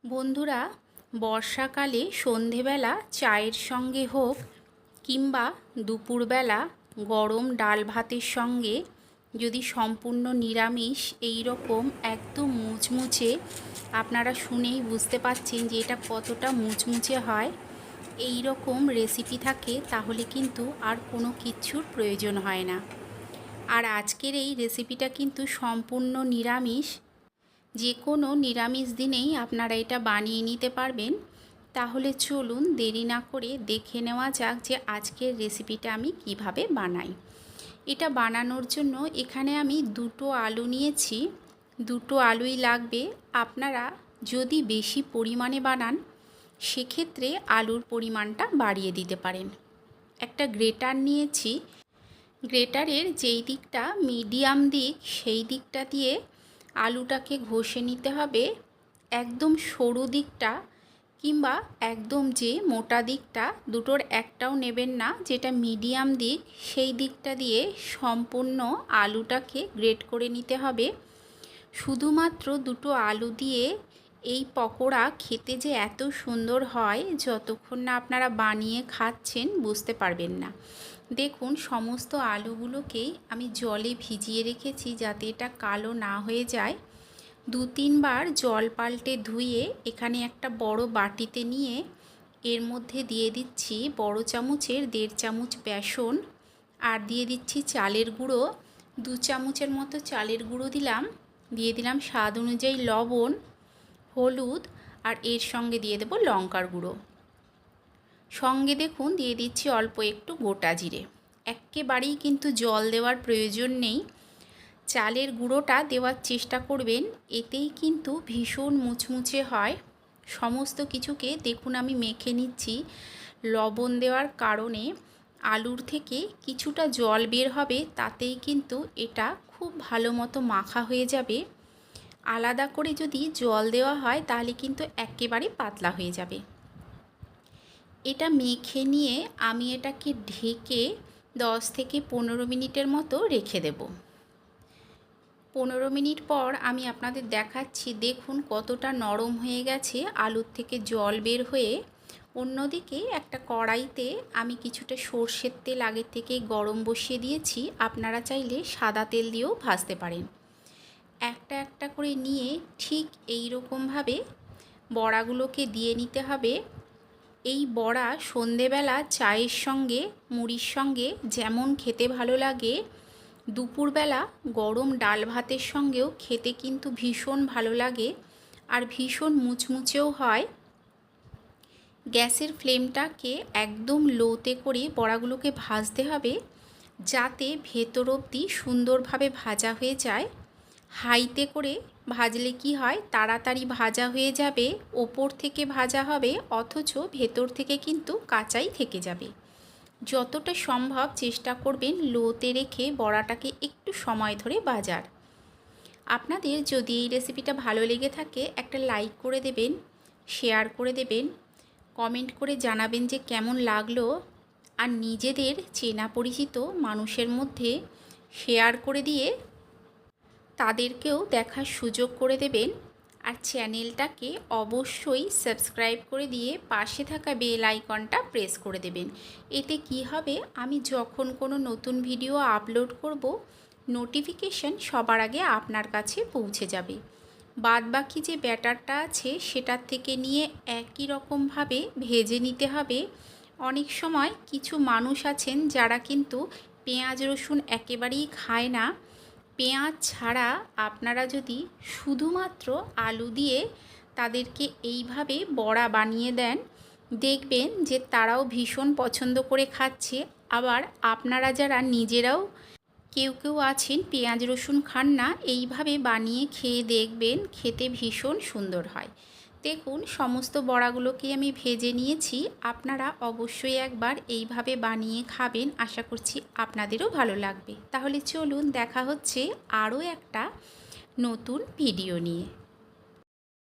বন্ধুরা, বর্ষাকালে সন্ধেবেলা চায়ের সঙ্গে হোক কিংবা দুপুরবেলা গরম ডাল ভাতের সঙ্গে যদি সম্পূর্ণ নিরামিষ এই রকম একদম মুচমুচে, আপনারা শুনেই বুঝতে পারছেন যে এটা কতটা মুচমুচে হয়, এই রকম রেসিপি থাকে তাহলে কিন্তু আর কোনো কিছুর প্রয়োজন হয় না। আর আজকের এই রেসিপিটা কিন্তু সম্পূর্ণ নিরামিষ। যে কোনো নিরামিষ দিনেই আপনারা এটা বানিয়ে নিতে পারবেন। তাহলে চলুন দেরি না করে দেখে নেওয়া যাক যে আজকের রেসিপিটা আমি কিভাবে বানাই। এটা বানানোর জন্য এখানে আমি দুটো আলু নিয়েছি। দুটো আলুই লাগবে। আপনারা যদি বেশি পরিমাণে বানান সেক্ষেত্রে আলুর পরিমাণটা বাড়িয়ে দিতে পারেন। একটা গ্রেটার নিয়েছি। গ্রেটারের যেই দিকটা মিডিয়াম দিক সেই দিকটা দিয়ে আলুটাকে ঘষে নিতে হবে। একদম সরু দিকটা কিংবা একদম যে মোটা দিকটা, দুটোর একটাও নেবেন না, যেটা মিডিয়াম দিক সেই দিকটা দিয়ে সম্পূর্ণ আলুটাকে গ্রেট করে নিতে হবে। শুধুমাত্র দুটো আলু দিয়ে এই পকোড়া খেতে যে এত সুন্দর হয়, যতক্ষণ না আপনারা বানিয়ে খাচ্ছেন বুঝতে পারবেন না। দেখুন, সমস্ত আলুগুলোকেই আমি জলে ভিজিয়ে রেখেছি যাতে এটা কালো না হয়ে যায়। 2-3 বার জল পাল্টে ধুয়ে এখানে একটা বড় বাটিতে নিয়ে এর মধ্যে দিয়ে দিচ্ছি বড় চামচের 1.5 চামচ বেসন, আর দিয়ে দিচ্ছি চালের গুঁড়ো। 2 চামচের মতো চালের গুঁড়ো দিলাম। দিয়ে দিলাম স্বাদ অনুযায়ী লবণ, হলুদ, আর এর সঙ্গে দিয়ে দেব লঙ্কার গুঁড়ো। সঙ্গে দেখুন দিয়ে দিচ্ছি অল্প একটু গোটা জিরে। একেবারেই কিন্তু জল দেওয়ার প্রয়োজন নেই। চালের গুঁড়োটা দেওয়ার চেষ্টা করবেন, এতেই কিন্তু ভীষণ মুচমুচে হয়। সমস্ত কিছুকে দেখুন আমি মেখে নিচ্ছি। লবণ দেওয়ার কারণে আলুর থেকে কিছুটা জল বের হবে, তাতেই কিন্তু এটা খুব ভালো মতো মাখা হয়ে যাবে। আলাদা করে যদি জল দেওয়া হয় তাহলে কিন্তু একেবারে পাতলা হয়ে যাবে। এটা মেখে নিয়ে আমি এটাকে ঢেকে 10 থেকে 15 মিনিটের মতো রেখে দেব। 15 মিনিট পর আমি আপনাদের দেখাচ্ছি। দেখুন কতটা নরম হয়ে গেছে, আলুর থেকে জল বের হয়ে। অন্যদিকে একটা কড়াইতে আমি কিছুটা সর্ষের তেল আগের থেকে গরম বসিয়ে দিয়েছি। আপনারা চাইলে সাদা তেল দিয়েও ভাজতে পারেন। একটা একটা করে নিয়ে ঠিক এই রকমভাবে বড়াগুলোকে দিয়ে নিতে হবে। এই বড়া সন্ধেবেলা চায়ের সঙ্গে, মুড়ির সঙ্গে যেমন খেতে ভালো লাগে, দুপুরবেলা গরম ডাল ভাতের সঙ্গেও খেতে কিন্তু ভীষণ ভালো লাগে আর ভীষণ মুচমুচেও হয়। গ্যাসের ফ্লেমটাকে একদম লোতে করে বড়াগুলোকে ভাজতে হবে যাতে ভেতর অবধি সুন্দরভাবে ভাজা হয়ে যায়। হাইতে করে ভাজলে কি হয়, তাড়াতাড়ি ভাজা হয়ে যাবে, ওপর থেকে ভাজা হবে অথচ ভেতর থেকে কিন্তু কাঁচাই থেকে যাবে। যতটা সম্ভব চেষ্টা করবেন লোতে রেখে বড়াটাকে একটু সময় ধরে ভাজার। আপনাদের যদি এই রেসিপিটা ভালো লেগে থাকে একটা লাইক করে দেবেন, শেয়ার করে দেবেন, কমেন্ট করে জানাবেন যে কেমন লাগলো। আর নিজেদের চেনা পরিচিত মানুষের মধ্যে শেয়ার করে দিয়ে তাদেরকেও দেখার সুযোগ করে দেবেন। আর চ্যানেলটাকে অবশ্যই সাবস্ক্রাইব করে দিয়ে পাশে থাকা বেল আইকনটা প্রেস করে দেবেন। এতে কি হবে, আমি যখন কোনো নতুন ভিডিও আপলোড করব নোটিফিকেশন সবার আগে আপনার কাছে পৌঁছে যাবে। বাদবাকি যে ব্যাটারটা আছে সেটার থেকে নিয়ে একই রকমভাবে ভেজে নিতে হবে। অনেক সময় কিছু মানুষ আছেন যারা কিন্তু পেঁয়াজ রসুন একেবারেই খায় না। পেঁয়াজ ছাড়া আপনারা যদি শুধুমাত্র আলু দিয়ে তাদেরকে এইভাবে বড়া বানিয়ে দেন, দেখবেন যে তারাও ভীষণ পছন্দ করে খাচ্ছে। আবার আপনারা যারা নিজেরাও কেউ কেউ আছেন পেঁয়াজ রসুন খান না, এইভাবে বানিয়ে খেয়ে দেখবেন, খেতে ভীষণ সুন্দর হয়। দেখুন সমস্ত বড়াগুলোকে আমি ভেজে নিয়েছি। আপনারা অবশ্যই একবার এইভাবে বানিয়ে খাবেন, আশা করছি আপনাদেরও ভালো লাগবে। তাহলে চলুন দেখা হচ্ছে আরও একটা নতুন ভিডিও নিয়ে।